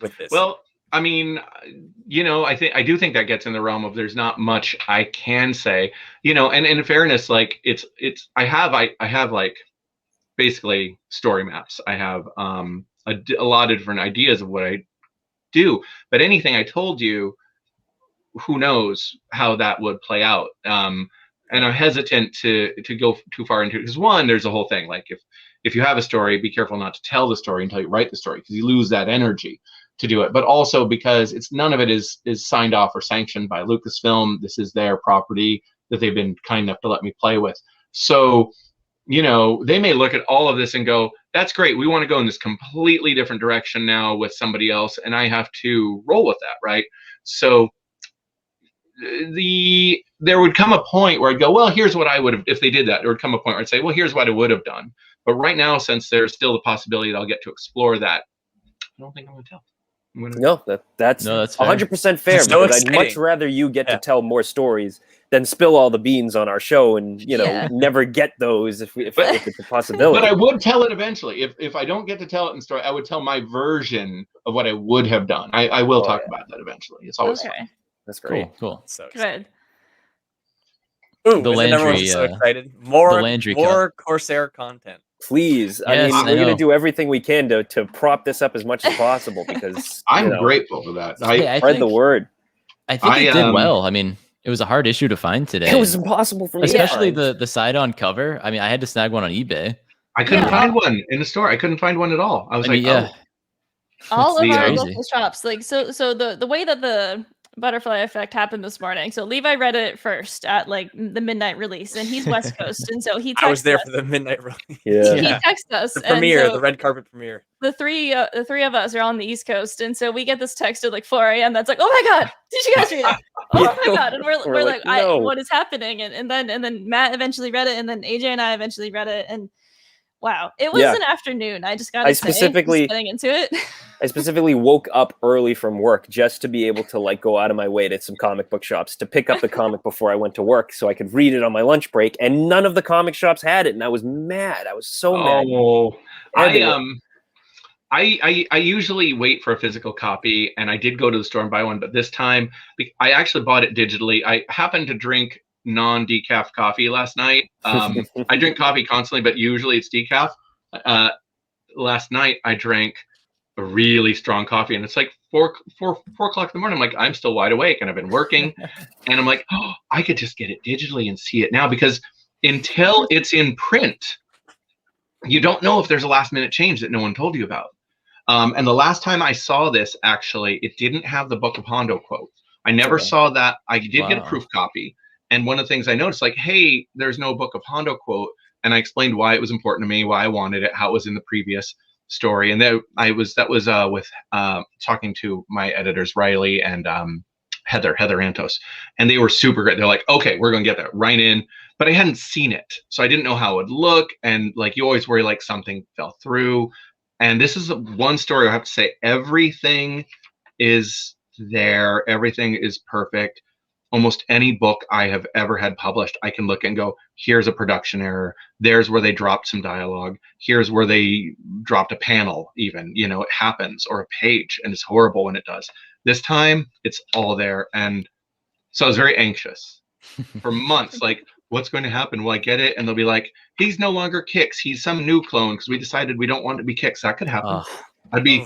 with this? Well, I mean, I do think that gets in the realm of there's not much I can say, and in fairness, like I have like basically story maps. I have a lot of different ideas of what I do, but anything I told you, who knows how that would play out. And I'm hesitant to go too far into it because one, there's a whole thing like if you have a story, be careful not to tell the story until you write the story because you lose that energy to do it. But also because none of it is signed off or sanctioned by Lucasfilm. This is their property that they've been kind enough to let me play with. So, they may look at all of this and go, that's great. We want to go in this completely different direction now with somebody else. And I have to roll with that. Right. So there would come a point where I'd go, well, here's what I would have, if they did that, there would come a point where I'd say, well, here's what I would have done. But right now, since there's still the possibility that I'll get to explore that, I don't think I'm going to tell. No, that's 100% fair. So because I'd much rather you get to tell more stories than spill all the beans on our show and never get those if it's a possibility. But I would tell it eventually. If I don't get to tell it in story, I would tell my version of what I would have done. I will talk about that eventually. It's always fun. That's great. Cool. So good. Ooh, the Landry, so excited. More Landry Corsair content. Please. Yes, I mean, we're going to do everything we can to prop this up as much as possible because I'm grateful for that. I spread the word. I think it did well. I mean, it was a hard issue to find today. It was impossible for me. Especially the Sidon cover. I mean, I had to snag one on eBay. I couldn't find one in the store. I couldn't find one at all. I was all of our local shops. Like so the way that the butterfly effect happened this morning. So Levi read it first at like the midnight release, and he's West Coast, and so he. I was there for the midnight release. Yeah. He texted us. The premiere, the red carpet premiere. The three of us are on the East Coast, and so we get this text at like 4 a.m. That's like, oh my god, did you guys read it? Oh my god! And we're like, no. what is happening? And then Matt eventually read it, and then AJ and I eventually read it, and wow, it was an afternoon. I just got getting into it. I specifically woke up early from work just to be able to like go out of my way to some comic book shops to pick up the comic before I went to work so I could read it on my lunch break. And none of the comic shops had it, and I was mad. I was so mad. I usually wait for a physical copy, and I did go to the store and buy one, but this time I actually bought it digitally. I happened to drink non-decaf coffee last night. I drink coffee constantly, but usually it's decaf. Last night I drank a really strong coffee, and it's like 4 o'clock in the morning. I'm like, I'm still wide awake, and I've been working, and I'm like, oh, I could just get it digitally and see it now, because until it's in print, you don't know if there's a last minute change that no one told you about. And the last time I saw this, actually, it didn't have the Book of Hondo quote. I never saw that. I did get a proof copy. And one of the things I noticed, like, hey, there's no Book of Hondo quote. And I explained why it was important to me, why I wanted it, how it was in the previous story. And that was with talking to my editors, Riley and Heather Antos. And they were super great. They're like, okay, we're going to get that right in. But I hadn't seen it, so I didn't know how it would look. And like, you always worry like something fell through. And this is one story I have to say, everything is there. Everything is perfect. almost any book I have ever had published, I can look and go, here's a production error. There's where they dropped some dialogue. Here's where they dropped a panel even, you know, it happens, or a page, and it's horrible when it does. This time it's all there. And so I was very anxious for months, like, what's going to happen? Will I get it? And they'll be like, he's no longer Kix. He's some new clone because we decided we don't want it to be Kix. That could happen. I'd be,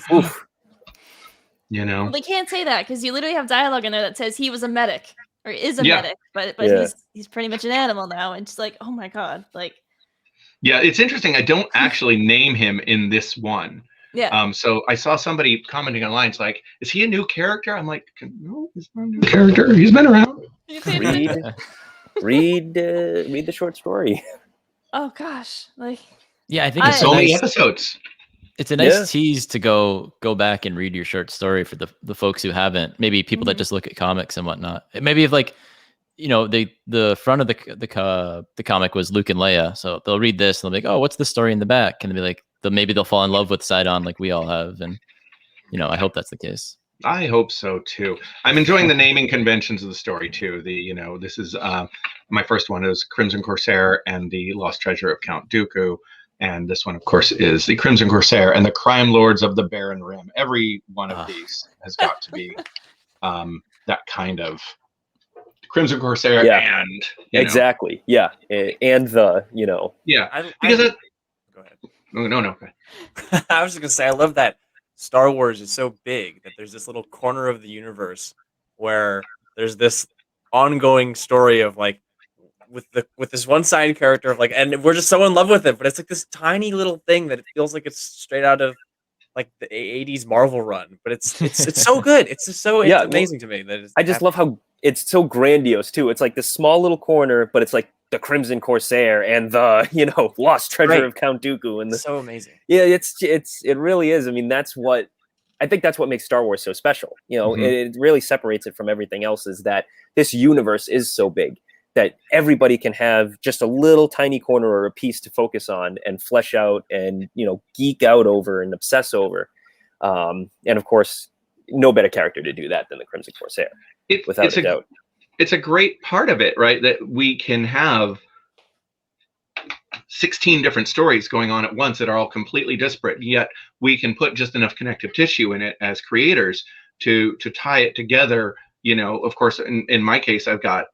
you know. Well, they can't say that because you literally have dialogue in there that says he was a medic or is a medic, but he's pretty much an animal now. And just like, oh my God, like. Yeah, it's interesting. I don't actually name him in this one. Yeah. So I saw somebody commenting online. It's like, is he a new character? I'm like, no, he's not a new character. He's been around. Read the short story. Oh gosh, like. Yeah, I think it's so many episodes. It's a nice tease to go back and read your short story for the folks who haven't. Maybe people that just look at comics and whatnot. Maybe if like, you know, the front of the comic was Luke and Leia, so they'll read this and they'll be like, oh, what's the story in the back? And they'll be like, maybe they'll fall in love with Sidon like we all have, and you know, I hope that's the case. I hope so too. I'm enjoying the naming conventions of the story too. This is my first one is Crimson Corsair and the Lost Treasure of Count Dooku. And this one, of course, is the Crimson Corsair and the Crime Lords of the Barren Rim. Every one of these has got to be that kind of Crimson Corsair and exactly. Yeah. And the, you know. Yeah. Because go ahead. No. Okay. I was just gonna say, I love that Star Wars is so big that there's this little corner of the universe where there's this ongoing story of like with this one side character of like, and we're just so in love with it, but it's like this tiny little thing that it feels like it's straight out of like the 80s Marvel run, but it's so good. It's just so it's amazing to me that I just love how it's so grandiose too. It's like this small little corner, but it's like the Crimson Corsair and the, you know, Lost Treasure of Count Dooku, and so amazing. Yeah, it really is. I mean, that's what makes Star Wars so special. You know, it really separates it from everything else, is that this universe is so big that everybody can have just a little tiny corner or a piece to focus on and flesh out and, you know, geek out over and obsess over. And of course, no better character to do that than the Crimson Corsair, without a doubt. It's a great part of it, right? That we can have 16 different stories going on at once that are all completely disparate, yet we can put just enough connective tissue in it as creators to tie it together. You know, of course, in my case, I've got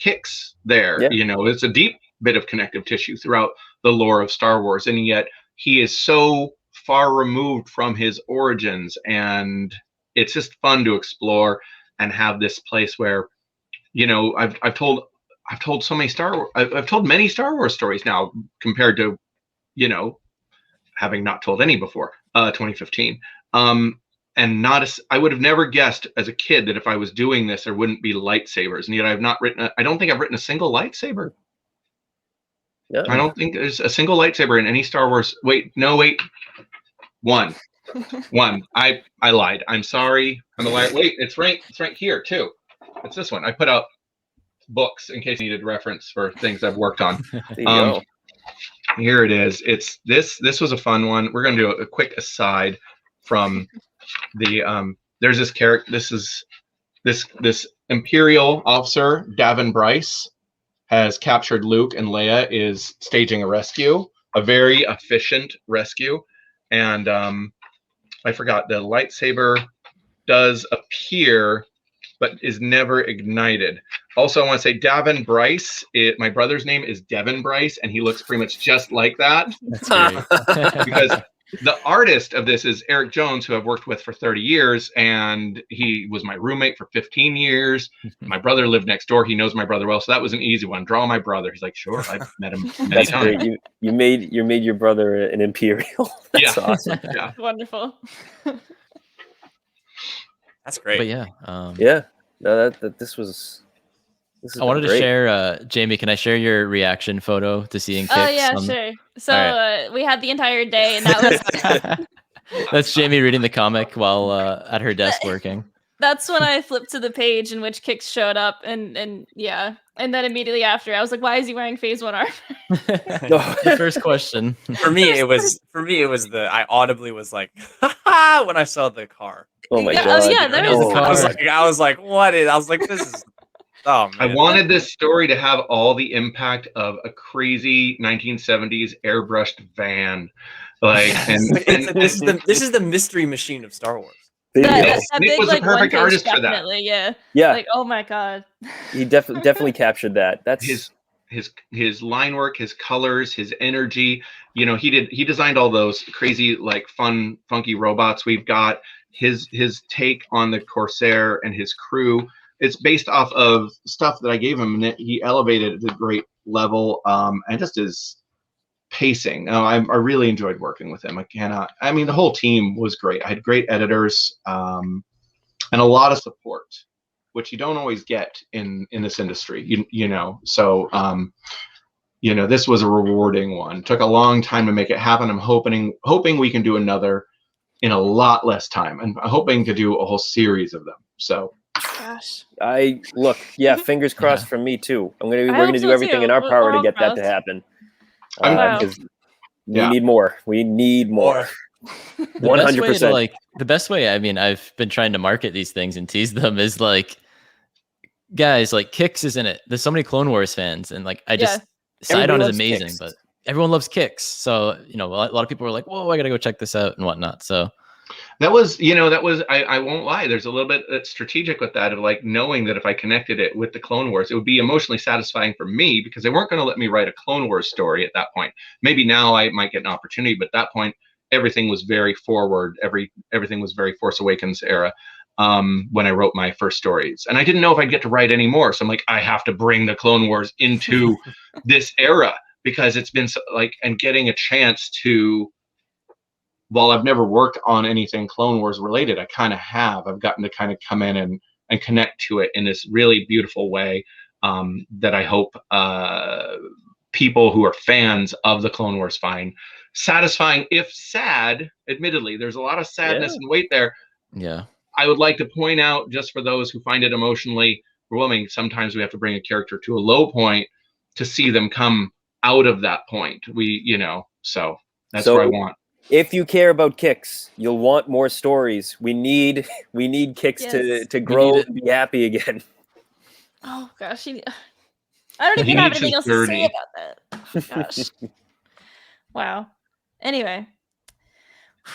Kix there. Yeah. You know, it's a deep bit of connective tissue throughout the lore of Star Wars, and yet he is so far removed from his origins, and it's just fun to explore and have this place where, you know, I've told so many I've told many Star Wars stories now compared to, you know, having not told any before 2015. And I would have never guessed as a kid that if I was doing this, there wouldn't be lightsabers. And yet I don't think I've written a single lightsaber. Yeah. I don't think there's a single lightsaber in any Star Wars. One. I lied. I'm sorry. I'm a liar. Wait, it's right here too. It's this one. I put out books in case you needed reference for things I've worked on. Here it is. It's this was a fun one. We're going to do a quick aside from the there's this character. This is this Imperial officer, Davin Bryce, has captured Luke, and Leia is staging a rescue, a very efficient rescue. And I forgot, the lightsaber does appear but is never ignited. Also, I want to say Davin Bryce, my brother's name is Devin Bryce, and he looks pretty much just like that. That's great. Because the artist of this is Eric Jones, who I've worked with for 30 years, and he was my roommate for 15 years. My brother lived next door. He knows my brother well, so that was an easy one. Draw my brother. He's like, sure, I've met him many times. Great. You made your brother an Imperial. That's awesome. Yeah. Wonderful. That's great. But yeah. No, this was. I wanted to share, Jamie, can I share your reaction photo to seeing Kix? Oh, yeah, sure. So we had the entire day, and that was... That's Jamie reading the comic while at her desk working. That's when I flipped to the page in which Kix showed up, and yeah. And then immediately after, I was like, why is he wearing Phase 1 armor? The first question. For me, it was I audibly was like, ha ha, when I saw the car. Oh my God. Oh, yeah, there is a car. I was like, what is, I was like, this is... Oh man. I wanted this story to have all the impact of a crazy 1970s airbrushed van. Like, this is the mystery machine of Star Wars. That Nick big, was like, a perfect artist for that. Definitely, yeah. Yeah. Oh my god. He definitely captured that. That's his line work, his colors, his energy. He designed all those crazy, like, fun, funky robots we've got. His take on the Corsair and his crew. It's based off of stuff that I gave him, and he elevated it to a great level. And just his pacing. I really enjoyed working with him. The whole team was great. I had great editors, and a lot of support, which you don't always get in this industry, So, this was a rewarding one. It took a long time to make it happen. I'm hoping we can do another in a lot less time, and I'm hoping to do a whole series of them. So, gosh, fingers crossed from me too. We're gonna do everything in our We're power to all get that crossed. to happen. Wow. Because we need more. We need more. 100%. Like, the best way, I've been trying to market these things and tease them is like, guys, like, Kix is in it. There's so many Clone Wars fans, and like, Sidon is amazing, Kix. but everyone loves Kix. So, a lot of people were like, whoa, I gotta go check this out and whatnot. So that was, I won't lie. There's a little bit strategic with that, of like knowing that if I connected it with the Clone Wars, it would be emotionally satisfying for me, because they weren't going to let me write a Clone Wars story at that point. Maybe now I might get an opportunity, but at that point, everything was very forward. Everything was very Force Awakens era when I wrote my first stories. And I didn't know if I'd get to write any more. So I'm like, I have to bring the Clone Wars into this era, because it's been and getting a chance to, while I've never worked on anything Clone Wars related, I kind of have. I've gotten to kind of come in and connect to it in this really beautiful way that I hope people who are fans of the Clone Wars find satisfying, if sad. Admittedly, there's a lot of sadness and weight there. Yeah. I would like to point out, just for those who find it emotionally overwhelming, sometimes we have to bring a character to a low point to see them come out of that point. So that's what I want. If you care about Kix, you'll want more stories. We need Kix to grow and be happy again. Oh gosh, I don't even have anything else to say about that. Gosh. Wow. Anyway.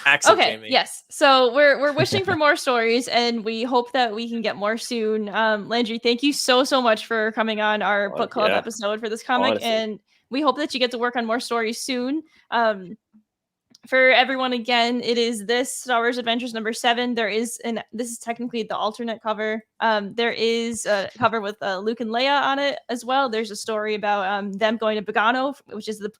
Accent, okay. Jamie. Yes. So we're wishing for more stories, and we hope that we can get more soon. Landry, thank you so much for coming on our book club episode for this comic, honestly. And we hope that you get to work on more stories soon. For everyone, again, it is this Star Wars Adventures #7. This is technically the alternate cover. There is a cover with Luke and Leia on it as well. There's a story about them going to Bogano, which is the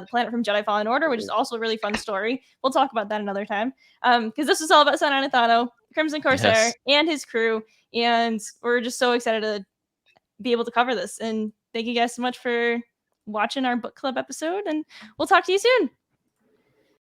planet from Jedi Fallen Order, which is also a really fun story. We'll talk about that another time. Because this is all about Sidon Ithano, Crimson Corsair, and his crew. And we're just so excited to be able to cover this. And thank you guys so much for watching our book club episode. And we'll talk to you soon.